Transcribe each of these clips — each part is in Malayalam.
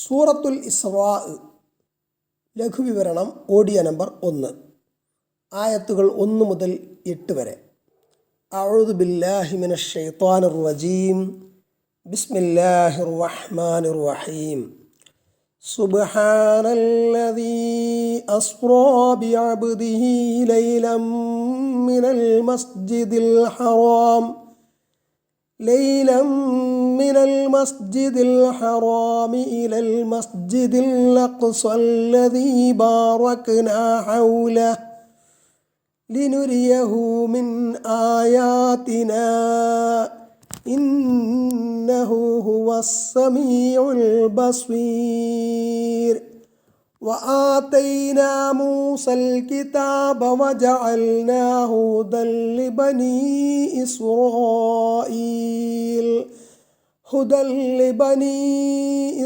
സൂറത്തുൽ ഇസ്രാ ലഘുവിവരണം ഓഡിയോ നമ്പർ 1 ആയത്തുകൾ 1 മുതൽ 8 വരെ. അഊദു ബില്ലാഹി മിനശ് ശൈത്വാനിർ റജീം. ബിസ്മില്ലാഹിർ റഹ്മാനിർ റഹീം. സുബ്ഹാനല്ലദീ അസ്റാ ബിഅബ്ദിഹി ലൈലൻ മിനൽ മസ്ജിദിൽ ഹറാം من المسجد الحرام إلى المسجد الأقصى الذي باركنا حوله لنريه من آياتنا إنه هو السميع البصير. وآتينا موسى الكتاب وجعلناه هدى لبني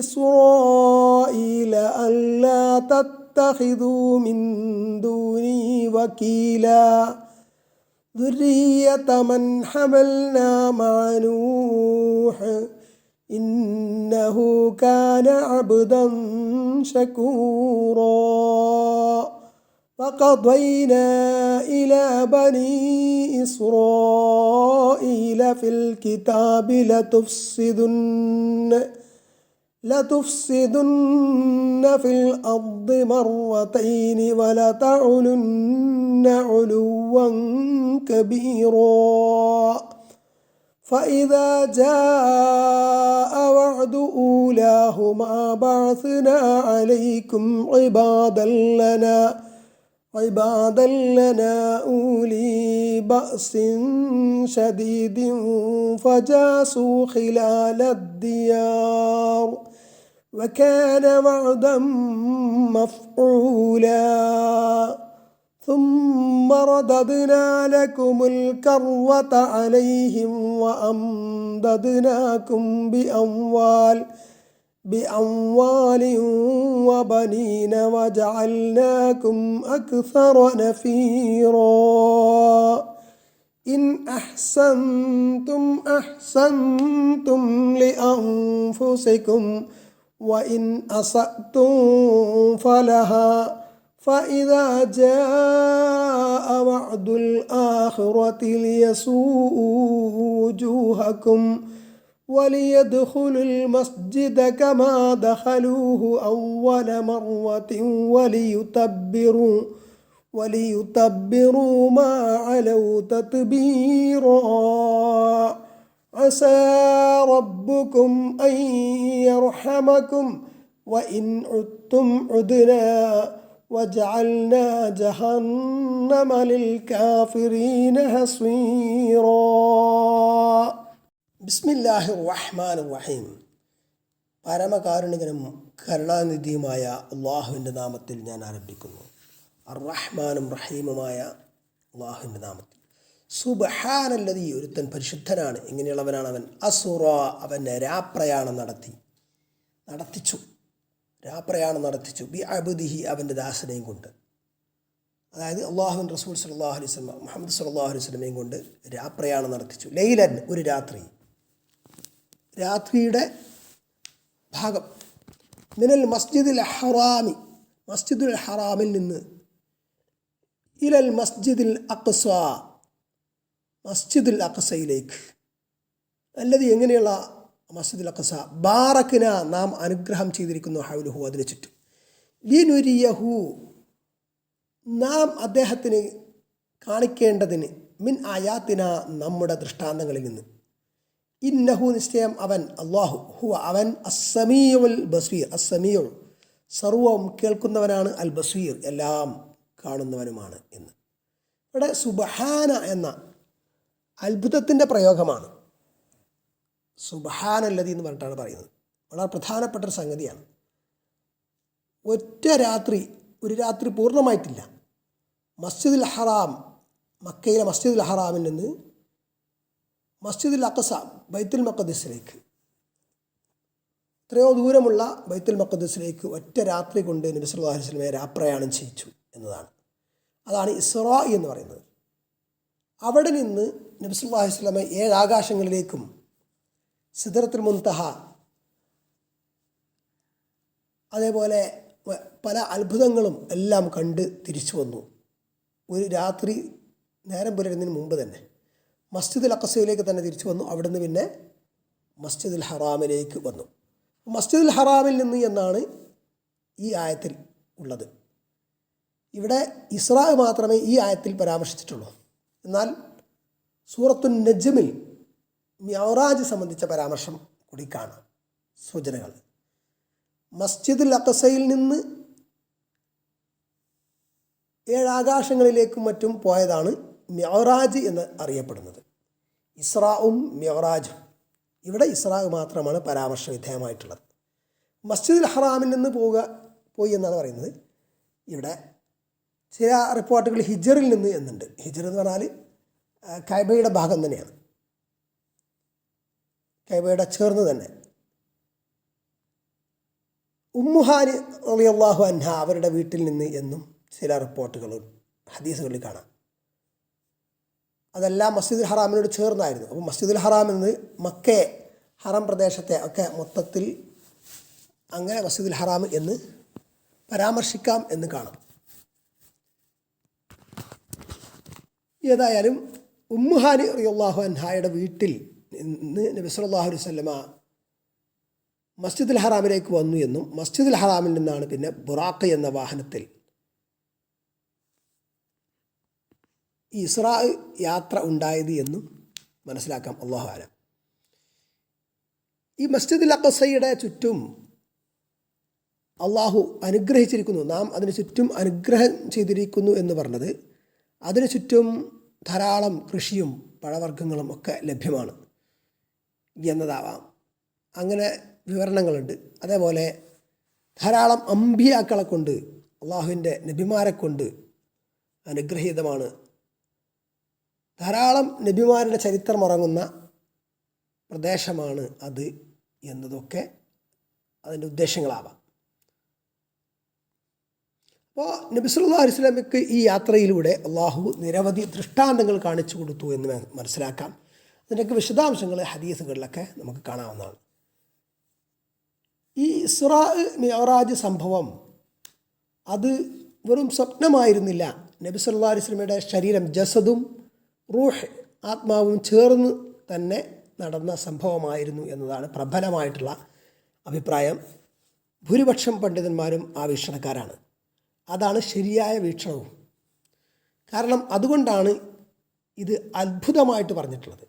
إسرائيل ألا تتخذوا من دوني وكيلا ذرية من حملنا مع نوح إنه كان عبدا شكورا. وقضينا إلى بني إسرائيل في الكتاب لتفسدن في الأرض مرتين ولتعلن علوا كبيرا. فإذا جاء وعد أولاهما بعثنا عليكم عبادا لنا أولي بأس شديد فجاسوا خلال الديار وكان وعدا مفعولا. ثم رددنا لكم الكرة عليهم وأمددناكم بأموال وبنين وجعلناكم أكثر نفيرا. إن أحسنتم لأنفسكم وإن أسأتم فلها. فإذا جاء وعد الآخرة ليسوءوا وجوهكم وليدخلوا المسجد كما دخلوه أول مرة وليتبروا ما علوا تتبيرا. عسى ربكم أن يرحمكم وإن عدتم عدنا وجعلنا جهنم للكافرين حصيرا. ബിസ്മില്ലാഹിർ റഹ്മാനിർ റഹീം. പരമകാരുണികനും കരുണാനിധിയുമായ അള്ളാഹുവിൻ്റെ നാമത്തിൽ ഞാൻ ആരംഭിക്കുന്നു. അർ-റഹ്മാനും റഹീമുമായ അള്ളാഹുവിൻ്റെ നാമത്തിൽ. സുബ്ഹാനല്ലദീ, ഒരുത്തൻ പരിശുദ്ധനാണ്. എങ്ങനെയുള്ളവനാണ് അവൻ? അസുറ, അവൻ രാപ്രയാണം നടത്തിച്ചു ബി അബ്ദിഹി, അവൻ്റെ ദാസനെയും കൊണ്ട്. അതായത് അള്ളാഹുവിൻ റസൂൽ സല്ലല്ലാഹു അലൈഹി വസല്ലം മുഹമ്മദ് സല്ലല്ലാഹു അലൈഹി വസല്ലമയും കൊണ്ട് രാപ്രയാണം നടത്തിച്ചു. ലൈലൻ, ഒരു രാത്രിയുടെ ഭാഗം. മിനൽ മസ്ജിദുൽ ഹറാമിൽ നിന്ന് ഇലൽ മസ്ജിദുൽ അഖ്സയിലേക്ക്. അല്ലത്, എങ്ങനെയുള്ള മസ്ജിദുൽ അഖ്സ? ബാറക്ന, നാം അനുഗ്രഹം ചെയ്തിരിക്കുന്നു, ഹൗലുഹു, അതിനു ചുറ്റും. ലിനുരിയഹു, നാം അദ്ദേഹത്തിന് കാണിക്കേണ്ടതിന്, മിൻ ആയാത്തിന, നമ്മുടെ ദൃഷ്ടാന്തങ്ങളിൽ നിന്ന്. ഇന്നഹു, നിശ്ചയം അവൻ, അല്ലാഹു, ഹുവ, അവൻ, അസ്സമീഉൽ ബസീർ, അസ്സമീഉ, സർവവും കേൾക്കുന്നവനാണ്, അൽ ബസീർ, എല്ലാം കാണുന്നവനുമാണ് എന്ന്. ഇവിടെ സുബ്ഹാന എന്ന അത്ഭുതത്തിൻ്റെ പ്രയോഗമാണ്. സുബ്ഹാനല്ലദീ എന്ന് പറഞ്ഞിട്ടാണ് പറയുന്നത്. വളരെ പ്രധാനപ്പെട്ടൊരു സംഗതിയാണ്. ഒരു രാത്രി പൂർണ്ണമായിട്ടില്ല. മസ്ജിദുൽ ഹറാം, മക്കയിലെ മസ്ജിദുൽ ഹറാമിൽ നിന്ന് മസ്ജിദുൽ അഖ്സ, ബൈത്തുൽ മഖ്ദിസിലേക്ക്, എത്രയോ ദൂരമുള്ള ബൈത്തുൽ മഖ്ദിസിലേക്ക് ഒറ്റ രാത്രി കൊണ്ട് നബി സല്ലല്ലാഹു അലൈഹി വസല്ലമയെ രാപ്രയാണം ചെയ്യിച്ചു എന്നതാണ്. അതാണ് ഇസ്രാ എന്ന് പറയുന്നത്. അവിടെ നിന്ന് നബി സല്ലല്ലാഹു അലൈഹി വസല്ലമ 7 ആകാശങ്ങളിലേക്കും സിദ്റത്തുൽ മുൻതഹ അതേപോലെ പല അത്ഭുതങ്ങളും എല്ലാം കണ്ട് തിരിച്ചു വന്നു. ഒരു രാത്രി നേരം പുലരുന്നതിന് മുമ്പ് തന്നെ മസ്ജിദുൽ അഖ്സയിലേക്ക് തന്നെ തിരിച്ചു വന്നു. അവിടുന്ന് പിന്നെ മസ്ജിദുൽ ഹറാമിലേക്ക് വന്നു. മസ്ജിദുൽ ഹറാമിൽ നിന്ന് എന്നാണ് ഈ ആയത്തിൽ ഉള്ളത്. ഇവിടെ ഇസ്രാ മാത്രമേ ഈ ആയത്തിൽ പരാമർശിച്ചിട്ടുള്ളൂ. എന്നാൽ സൂറത്തുൻ നജ്മിൽ മിഅ്റാജ് സംബന്ധിച്ച പരാമർശം കൂടി കാണാം. സൂചനകൾ മസ്ജിദുൽ അഖ്സയിൽ നിന്ന് 7 ആകാശങ്ങളിലേക്കും മറ്റും പോയതാണ് മിഅ്റാജ് എന്ന് അറിയപ്പെടുന്നത്. ഇസ്രാവും മിഅ്റാജും. ഇവിടെ ഇസ്രാ മാത്രമാണ് പരാമർശ വിധേയമായിട്ടുള്ളത്. മസ്ജിദുൽ ഹറാമിൽ നിന്ന് പോയി എന്നാണ് പറയുന്നത്. ഇവിടെ ചില റിപ്പോർട്ടുകൾ ഹിജറിൽ നിന്ന് എന്നുണ്ട്. ഹിജർ എന്ന് പറഞ്ഞാൽ കഅബയുടെ ഭാഗം തന്നെയാണ്, കഅബയുടെ ചേർന്ന് തന്നെ. ഉമ്മുഹാനി റളിയല്ലാഹു അൻഹ അവരുടെ വീട്ടിൽ നിന്ന് എന്നും ചില റിപ്പോർട്ടുകൾ ഹദീസുകളിൽ കാണാം. അതെല്ലാം മസ്ജിദുൽ ഹറാമിനോട് ചേർന്നായിരുന്നു. അപ്പോൾ മസ്ജിദുൽ ഹറാമിൽ നിന്ന് മക്കയെ, ഹറം പ്രദേശത്തെ ഒക്കെ മൊത്തത്തിൽ അങ്ങനെ മസ്ജിദുൽ ഹറാം എന്ന് പരാമർശിക്കാം എന്ന് കാണാം. ഏതായാലും ഉമ്മുഹാനി റളിയല്ലാഹു അൻഹയുടെ വീട്ടിൽ നിന്ന് നബി സല്ലല്ലാഹു അലൈഹി വസല്ലമ മസ്ജിദുൽ ഹറാമിലേക്ക് വന്നു എന്നും മസ്ജിദുൽ ഹറാമിൽ നിന്നാണ് പിന്നെ ബുറാഖ് എന്ന വാഹനത്തിൽ ഇസ്രാ യാത്ര ഉണ്ടായത് എന്നും മനസ്സിലാക്കാം. അല്ലാഹു അലം. ഈ മസ്ജിദുൽ അഖ്സയുടെ ചുറ്റും അള്ളാഹു അനുഗ്രഹിച്ചിരിക്കുന്നു, നാം അതിന് ചുറ്റും അനുഗ്രഹം ചെയ്തിരിക്കുന്നു എന്ന് പറഞ്ഞത് അതിന് ചുറ്റും ധാരാളം കൃഷിയും പഴവർഗ്ഗങ്ങളും ഒക്കെ ലഭ്യമാണ് എന്നതാവാം. അങ്ങനെ വിവരണങ്ങളുണ്ട്. അതേപോലെ ധാരാളം അമ്പിയാക്കളെ കൊണ്ട്, അള്ളാഹുവിൻ്റെ നബിമാരെ കൊണ്ട് അനുഗ്രഹീതമാണ്. ധാരാളം നബിമാരുടെ ചരിത്രം ഉറങ്ങുന്ന പ്രദേശമാണ് അത് എന്നതൊക്കെ അതിൻ്റെ ഉദ്ദേശങ്ങളാവാം. അപ്പോൾ നബി സല്ലല്ലാഹു അലൈഹി വസല്ലമയ്ക്ക് ഈ യാത്രയിലൂടെ അള്ളാഹു നിരവധി ദൃഷ്ടാന്തങ്ങൾ കാണിച്ചു കൊടുത്തു എന്ന് മനസ്സിലാക്കാം. അതിൻ്റെയൊക്കെ വിശദാംശങ്ങൾ ഹദീസുകളിലൊക്കെ നമുക്ക് കാണാവുന്നതാണ്. ഈ ഇസ്രാ മിഅ്റാജ് സംഭവം അത് വെറും സ്വപ്നമായിരുന്നില്ല. നബി സല്ലല്ലാഹു അലൈഹി വസല്ലമയുടെ ശരീരം, ജസദും റൂഹ്, ആത്മാവും ചേർന്ന് തന്നെ നടന്ന സംഭവമായിരുന്നു എന്നതാണ് പ്രബലമായിട്ടുള്ള അഭിപ്രായം. ഭൂരിപക്ഷം പണ്ഡിതന്മാരും ആ വീക്ഷണക്കാരാണ്. അതാണ് ശരിയായ വീക്ഷണവും. കാരണം അതുകൊണ്ടാണ് ഇത് അത്ഭുതമായിട്ട് പറഞ്ഞിട്ടുള്ളത്.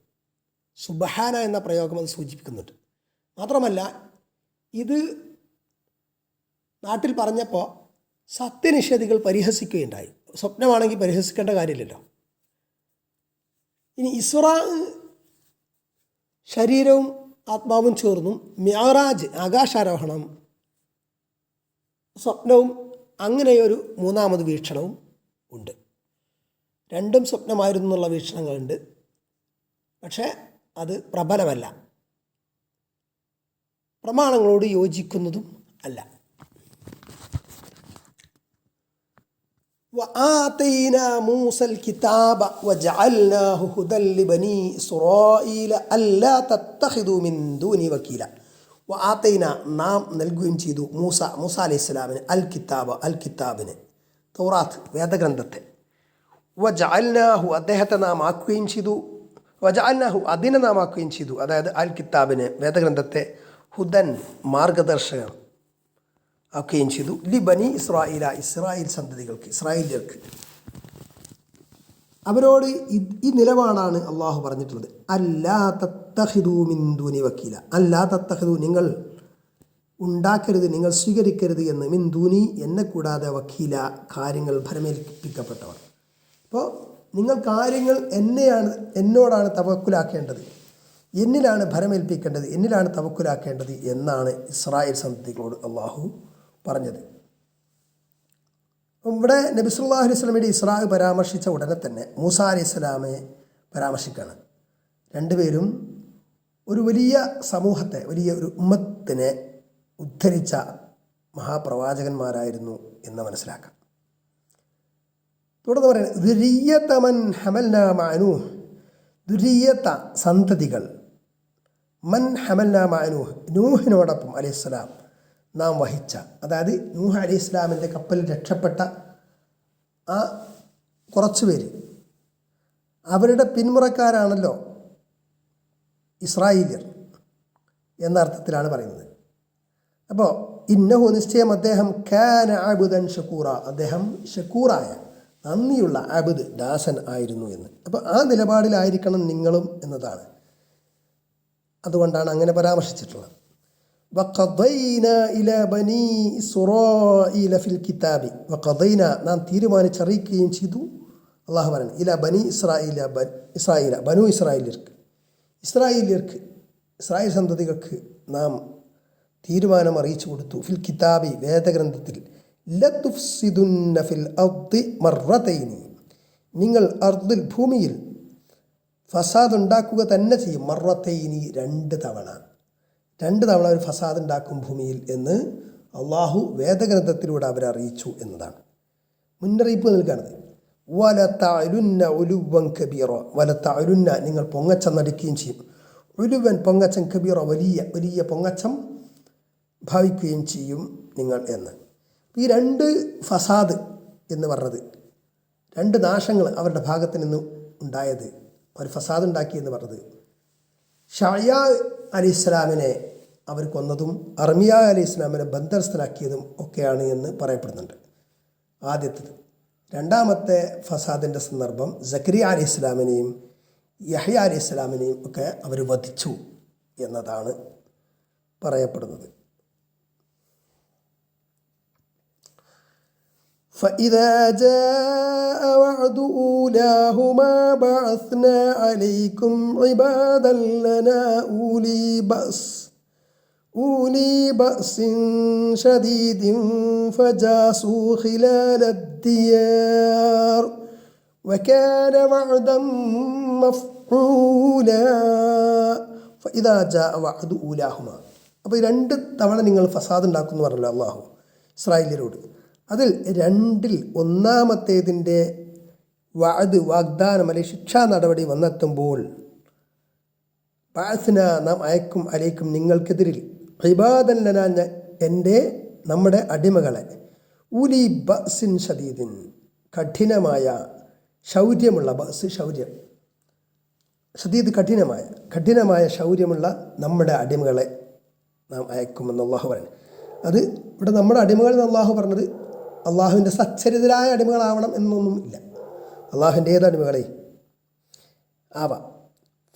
സുബ്ഹാന എന്ന പ്രയോഗം അത് സൂചിപ്പിക്കുന്നുണ്ട്. മാത്രമല്ല ഇത് നാട്ടിൽ പറഞ്ഞപ്പോൾ സത്യനിഷേധികൾ പരിഹസിക്കുകയുണ്ടായി. സ്വപ്നമാണെങ്കിൽ പരിഹസിക്കേണ്ട കാര്യമില്ലല്ലോ. ഇനി ഇസ്രാ ശരീരവും ആത്മാവും ചേർന്നും, മിഅ്റാജ് ആകാശാരോഹണം സ്വപ്നവും, അങ്ങനെയൊരു മൂന്നാമത് വീക്ഷണവും ഉണ്ട്. രണ്ടും സ്വപ്നമായിരുന്നു എന്നുള്ള വീക്ഷണങ്ങളുണ്ട്. പക്ഷേ അത് പ്രബലമല്ല, പ്രമാണങ്ങളോട് യോജിക്കുന്നതും അല്ല. وآتينا موسى الكتاب وجعلناه هدى لبني إسرائيل ألا تتخذوا من دوني وكيلا. وآتينا നാം നൽകുകയും ചെയ്തു മൂസ അലൈഹി സ്വലാമിന് അൽ-കിതാബിന് തൗറാത്ത് വേദഗ്രന്ഥത്തെ. വജഅൽനാഹു അദ്ദേഹത്തെ നാം ആക്കുകയും ചെയ്തു, വജഅൽനാഹു അതിനെ നാം ആക്കുകയും ചെയ്തു, അതായത് അൽ-കിതാബിന് വേദഗ്രന്ഥത്തെ, ഹുദൻ മാർഗദർശകം ആക്കുകയും ചെയ്തു, ലിബനി ഇസ്രായേല ഇസ്രായേൽ സന്തതികൾക്ക്, ഇസ്രായേലിയർക്ക്. അവരോട് ഈ നിലപാടാണ് അള്ളാഹു പറഞ്ഞിട്ടുള്ളത്. അല്ലാ തത്തഖിദൂ മിൻ ദൂനി വക്കീല, അല്ലാ തത്തഖിദൂ നിങ്ങൾ ഉണ്ടാക്കരുത്, നിങ്ങൾ സ്വീകരിക്കരുത് എന്ന്, മിൻ ദൂനി എന്നെ കൂടാതെ, വക്കീല കാര്യങ്ങൾ ഭരമേൽപ്പിക്കപ്പെട്ടവർ. അപ്പോൾ നിങ്ങൾ കാര്യങ്ങൾ എന്നോടാണ് തവക്കുലാക്കേണ്ടത്, എന്നിലാണ് ഭരമേൽപ്പിക്കേണ്ടത്, എന്നിലാണ് തവക്കുലാക്കേണ്ടത് എന്നാണ് ഇസ്രായേൽ സന്തതികളോട് അള്ളാഹു പറഞ്ഞത്. ഇവിടെ നബി സല്ലല്ലാഹു അലൈഹി വസല്ലമയുടെ ഇസ്രാ പരാമർശിച്ച ഉടനെ തന്നെ മൂസ അലൈഹി സ്വലാമെ പരാമർശിക്കുകയാണ്. രണ്ടുപേരും ഒരു വലിയ സമൂഹത്തെ, വലിയ ഒരു ഉമ്മത്തിനെ ഉദ്ധരിച്ച മഹാപ്രവാചകന്മാരായിരുന്നു എന്ന് മനസ്സിലാക്കാം. തുടർന്ന് പറയുന്നത് ദുരിയ്യത മൻ ഹമൽനാ മഅ നൂഹ്, ദുരിയ്യത സന്തതികൾ, മൻ ഹമൽനാ മഅ നൂഹ് നൂഹിനോടൊപ്പം അലൈഹിസ്സലാം നാം വഹിച്ച, അതായത് നൂഹ് അലൈഹി ഇസ്ലാമിൻ്റെ കപ്പലിൽ രക്ഷപ്പെട്ട ആ കുറച്ച് പേര്, അവരുടെ പിന്മുറക്കാരാണല്ലോ ഇസ്രായേലിയർ എന്ന അർത്ഥത്തിലാണ് പറയുന്നത്. അപ്പോൾ ഇന്നഹു നിശ്ചയം അദ്ദേഹം കാന അബ്ദൻ ഷക്കൂറ, അദ്ദേഹം ഷക്കൂറായ നന്ദിയുള്ള അബ്ദ് ദാസൻ ആയിരുന്നു എന്ന്. അപ്പോൾ ആ നിലപാടിലായിരിക്കണം നിങ്ങളും എന്നതാണ്. അതുകൊണ്ടാണ് അങ്ങനെ പരാമർശിച്ചിട്ടുള്ളത്. വഖദൈന ഇലാ ബനി ഇസ്രായീല ഫിൽ കിതാബി, വഖദൈന നാം തീരുമാനിച്ചറിയിക്കുകയും ചെയ്തു. അള്ളാഹു പറയുന്നത് ഇലാ ബനി ഇസ്രായേല ബനു ഇസ്രായേലിയർക്ക്, ഇസ്രായേൽ സന്തതികൾക്ക് നാം തീരുമാനം അറിയിച്ചു കൊടുത്തു. ഫിൽ കിതാബി വേദഗ്രന്ഥത്തിൽ, ലതുഫ്സിദുന്ന ഫിൽ അർദി മർറതൈനി, നിങ്ങൾ അർദിൽ ഭൂമിയിൽ ഫസാദ് ഉണ്ടാക്കുക തന്നെ ചെയ്യും. മർറതൈനി രണ്ട് തവണ ഒരു ഫസാദ് ഉണ്ടാക്കും ഭൂമിയിൽ എന്ന് അള്ളാഹു വേദഗ്രന്ഥത്തിലൂടെ അവരെ അറിയിച്ചു എന്നതാണ്. മുന്നറിയിപ്പ് നൽകുകയാണത്. വലതഅലുന്ന ഉലുവൻ കബീറ, വലതഅലുന്ന നിങ്ങൾ പൊങ്ങച്ചം നടിക്കുകയും ചെയ്യും. ഉലുവൻ പൊങ്ങച്ചം, കബീറ വലിയ പൊങ്ങച്ചം ഭാവിക്കുകയും ചെയ്യും നിങ്ങൾ എന്ന്. ഈ രണ്ട് ഫസാദ് എന്ന് പറഞ്ഞത്, രണ്ട് നാശങ്ങൾ അവരുടെ ഭാഗത്ത് നിന്ന് ഉണ്ടായത്, അവർ ഫസാദ് ഉണ്ടാക്കി എന്ന് പറഞ്ഞത് ഷഅയാ അലൈഹി ഇസ്ലാമിനെ അവർ കൊന്നതും അർമിയ അലൈഹി ഇസ്ലാമിനെ ബന്ധനസ്ഥനാക്കിയതും ഒക്കെയാണ് എന്ന് പറയപ്പെടുന്നുണ്ട്. ആദ്യത്തേത്. രണ്ടാമത്തെ ഫസാദിൻ്റെ സന്ദർഭം സക്കരിയ അലൈഹി ഇസ്ലാമിനെയും യഹ്യ അലൈഹി ഇസ്ലാമിനെയും ഒക്കെ അവർ വധിച്ചു എന്നതാണ് പറയപ്പെടുന്നത്. فإذا جاء وعد أولاهما بعثنا عليكم عبادا لنا أولي بأس شديد فجاسوا خلال الديار وكان وعدا مفعولا فإذا جاء وعد أولاهما. അപ്പോൾ ഈ രണ്ട് തവണ നിങ്ങൾ ഫസാദ് ഉണ്ടാക്കുമെന്ന് പറഞ്ഞല്ലോ അള്ളാഹു ഇസ്രായേലിയരോട്. അതിൽ രണ്ടിൽ ഒന്നാമത്തേതിൻ്റെ വാഗ്ദാനം അല്ലെങ്കിൽ ശിക്ഷാ നടപടി വന്നെത്തുമ്പോൾ ബഅസ്ന നാം അയക്കും അലൈക്കും നിങ്ങൾക്കെതിരിൽ ഇബാദൻ ലനാ നമ്മുടെ അടിമകളെ ഉലി ബഅസിൻ ഷദീദിൻ കഠിനമായ ശൗര്യമുള്ള ബഅസ് ശൗര്യം ഷദീദ് കഠിനമായ ശൗര്യമുള്ള നമ്മുടെ അടിമകളെ നാം അയക്കുമെന്ന് അള്ളാഹു പറയുന്നത്. അത് ഇവിടെ നമ്മുടെ അടിമകൾ എന്ന് അള്ളാഹു പറഞ്ഞത് അള്ളാഹുവിൻ്റെ സച്ചരിതരായ അടിമകളാവണം എന്നൊന്നും ഇല്ല. അള്ളാഹുവിൻ്റെ ഏത് അടിമകളെ ആവാം.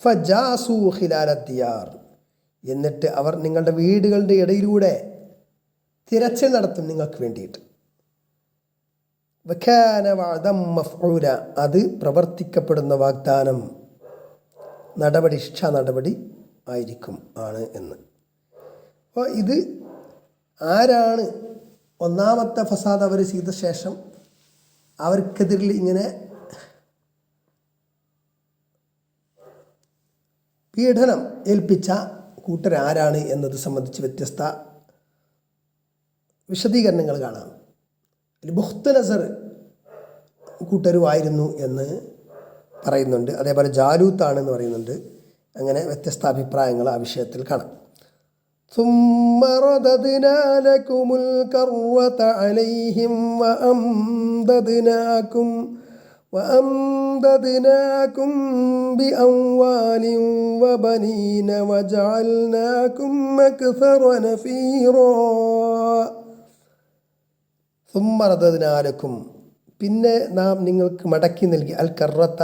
ഫജാസു ഖിലാല ദിയാർ, എന്നിട്ട് അവർ നിങ്ങളുടെ വീടുകളുടെ ഇടയിലൂടെ തിരച്ചിൽ നടത്തും നിങ്ങൾക്ക് വേണ്ടിയിട്ട്. വകാന വഅദം മഫ്ഊല, അത് പ്രവർത്തിക്കപ്പെടുന്ന വാഗ്ദാനം നടപടി ശിക്ഷാ നടപടി ആയിരിക്കും ആണ് എന്ന്. അപ്പോൾ ഇത് ആരാണ് ഒന്നാമത്തെ ഫസാദ് അവർ ചെയ്ത ശേഷം അവർക്കെതിരിൽ ഇങ്ങനെ പീഡനം ഏൽപ്പിച്ച കൂട്ടരാരാണ് എന്നത് സംബന്ധിച്ച് വ്യത്യസ്ത വിശദീകരണങ്ങൾ കാണാം. ബുഖ്തനസർ കൂട്ടരുമായിരുന്നു എന്ന് പറയുന്നുണ്ട്, അതേപോലെ ജാലൂത്താണെന്ന് പറയുന്നുണ്ട്. അങ്ങനെ വ്യത്യസ്ത അഭിപ്രായങ്ങൾ ആ വിഷയത്തിൽ കാണാം. ثم رددنا لكم الكرة عليهم وأمددناكم بأموال وبنين وجعلناكم أكثر نفيرا. ثم رددنا لكم, പിന്നെ നാം നിങ്ങൾക്ക് മടക്കി നൽകി അൽ കറത്ത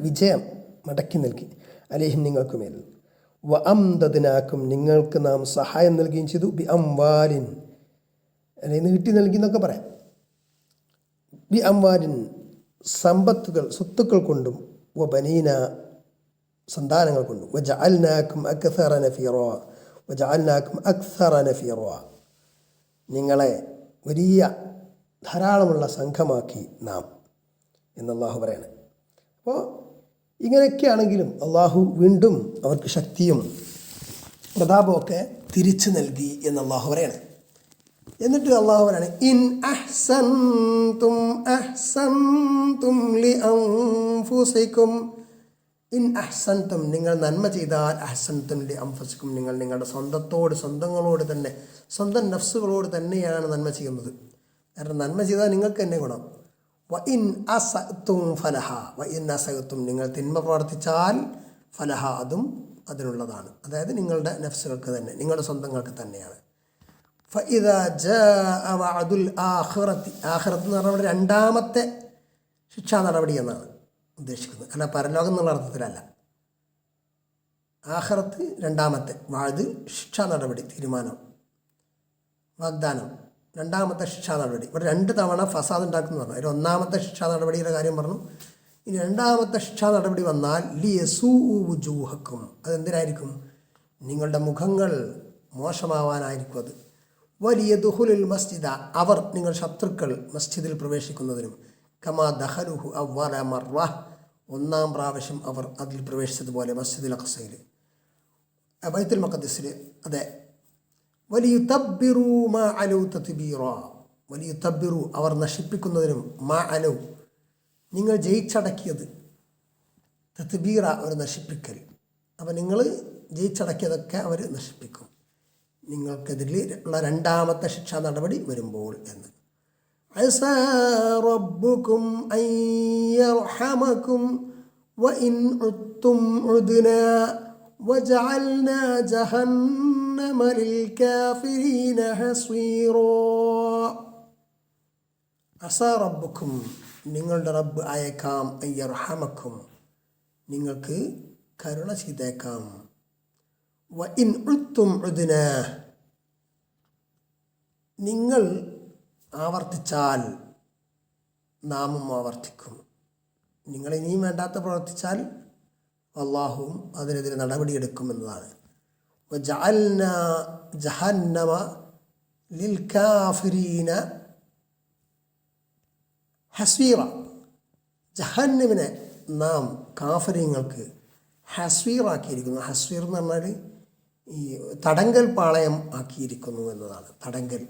വിജയം മടക്കി നൽകി അലൈഹിം നിങ്ങൾക്ക് മേൽ. വ അംദദ്നാക്കും നിങ്ങൾക്ക് നാം സഹായം നൽകുകയും ചെയ്തു. ബി അംവാലിൻ അല്ലെങ്കിൽ നീട്ടി നൽകി എന്നൊക്കെ പറയാം. ബി അംവാലിൻ സമ്പത്തുകൾ സ്വത്തുക്കൾ കൊണ്ടും വ ബനീന സന്താനങ്ങൾ കൊണ്ടും. വ ജഅൽനാക്കും അക്സറ നഫീറ നിങ്ങളെ വലിയ ധാരാളമുള്ള സംഘമാക്കി നാം എന്ന് അള്ളാഹു പറയാണ്. അപ്പോൾ ഇങ്ങനെയൊക്കെയാണെങ്കിലും അള്ളാഹു വീണ്ടും അവർക്ക് ശക്തിയും പ്രതാപമൊക്കെ തിരിച്ചു നൽകി എന്ന് അള്ളാഹു പറയാണ്. എന്നിട്ട് അള്ളാഹു പറയാണ് ഇൻ അഹ്സൻതും ലി അൻഫുസികും ഇൻ അഹ്സൻതും നിങ്ങൾ നന്മ ചെയ്താൽ അഹ്സൻതും ലി അൻഫുസിക്കും നിങ്ങൾ നിങ്ങളുടെ സ്വന്തങ്ങളോട് തന്നെ സ്വന്തം നഫ്സുകളോട് തന്നെയാണ് നന്മ ചെയ്യുന്നത്. കാരണം നന്മ ചെയ്താൽ നിങ്ങൾക്ക് തന്നെ ഗുണം. വ ഇൻ അസഅ്തും ഫലഹ വ ഇൻ അസഅ്തും നിങ്ങൾ തിന്മ പ്രവർത്തിച്ചാൽ ഫലഹ അതും അതിനുള്ളതാണ്. അതായത് നിങ്ങളുടെ നഫ്സുകൾക്ക് തന്നെ നിങ്ങളുടെ സ്വന്തങ്ങൾക്ക് തന്നെയാണ്. ഫഇദാ ജാഅ വഅദുൽ ആഖിറത്തി ആഖിറത്ത് എന്ന് പറഞ്ഞാൽ രണ്ടാമത്തെ ശിക്ഷാ നടപടി എന്നാണ് ഉദ്ദേശിക്കുന്നത്, അല്ല പരലോകം എന്നുള്ള അർത്ഥത്തിലല്ല. ആഖിറത്ത് രണ്ടാമത്തെ, വഅദ് ശിക്ഷാ നടപടി, തീരുമാനം, വാഗ്ദാനം, രണ്ടാമത്തെ ശിക്ഷാ നടപടി. ഇവിടെ 2 തവണ ഫസാദ് ഉണ്ടാക്കുന്നു പറഞ്ഞു. അതിൽ ഒന്നാമത്തെ ശിക്ഷാ നടപടിയുടെ കാര്യം പറഞ്ഞു. ഇനി രണ്ടാമത്തെ ശിക്ഷാ നടപടി വന്നാൽ ലിയസൂഉ വുജൂഹക്കും, അതെന്തിനായിരിക്കും? നിങ്ങളുടെ മുഖങ്ങൾ മോശമാവാനായിരിക്കും അത്. വലിയ ദുഹുലുൽ മസ്ജിദ, അവർ നിങ്ങൾ ശത്രുക്കൾ മസ്ജിദിൽ പ്രവേശിക്കുന്നതിനും, കമാ ദഖലുഹു അവ്വല മർറ, ഒന്നാം പ്രാവശ്യം അവർ അതിൽ പ്രവേശിച്ചതുപോലെ മസ്ജിദുൽ അഖ്സയിൽ, ബൈത്തുൽ മഖ്ദിസിൽ. അതെ, വലിയുതബ്ബിറു മാ അലു തത്ബീറ, വലിയുതബ്ബിറു അവർ നശിപ്പിക്കുന്നതിനും, മാ അലു നിങ്ങൾ ജയിച്ചടക്കിയത്, തത്ബീറ ഒരു നശിപ്പിക്കൽ. അപ്പം നിങ്ങൾ ജയിച്ചടക്കിയതൊക്കെ അവർ നശിപ്പിക്കും നിങ്ങൾക്കെതിരിൽ ഉള്ള രണ്ടാമത്തെ ശിക്ഷാ നടപടി വരുമ്പോൾ എന്ന്. അസാ റബ്ബുക്കും അൻ യർഹമക്കും വഇൻ ഉദ്തും ഉദ്നാ വജഅൽനാ ജഹന്നമ ലിൽകാഫിരീന ഹസീറാ. അസാ റബ്ബുക്കും നിങ്ങളുടെ റബ്ബ് അയക്കാം, അൻ യർഹമക്കും നിങ്ങൾക്ക് കരുണ ചെയ്തേക്കാം, വ ഇൻ ഉദ്തും ഉദ്നാ നിങ്ങൾ ആവർത്തിച്ചാൽ നാമും ആവർത്തിക്കും. നിങ്ങൾ ഇനിയും വേണ്ടാത്ത പ്രവർത്തിച്ചാൽ അള്ളാഹുവും അതിനെതിരെ നടപടിയെടുക്കുമെന്നതാണ്. വജഅൽനാ ജഹന്നമ ലിൽ കാഫിരീന ഹസ്വീറ, ജഹന്നമിനെ നാം കാഫിരീങ്ങൾക്ക് ഹസ്വീറാക്കിയിരിക്കുന്നു. ഹസ്വീർ എന്ന് പറഞ്ഞാൽ ഈ തടങ്കൽ പാളയം ആക്കിയിരിക്കുന്നു എന്നതാണ്. തടങ്കൽ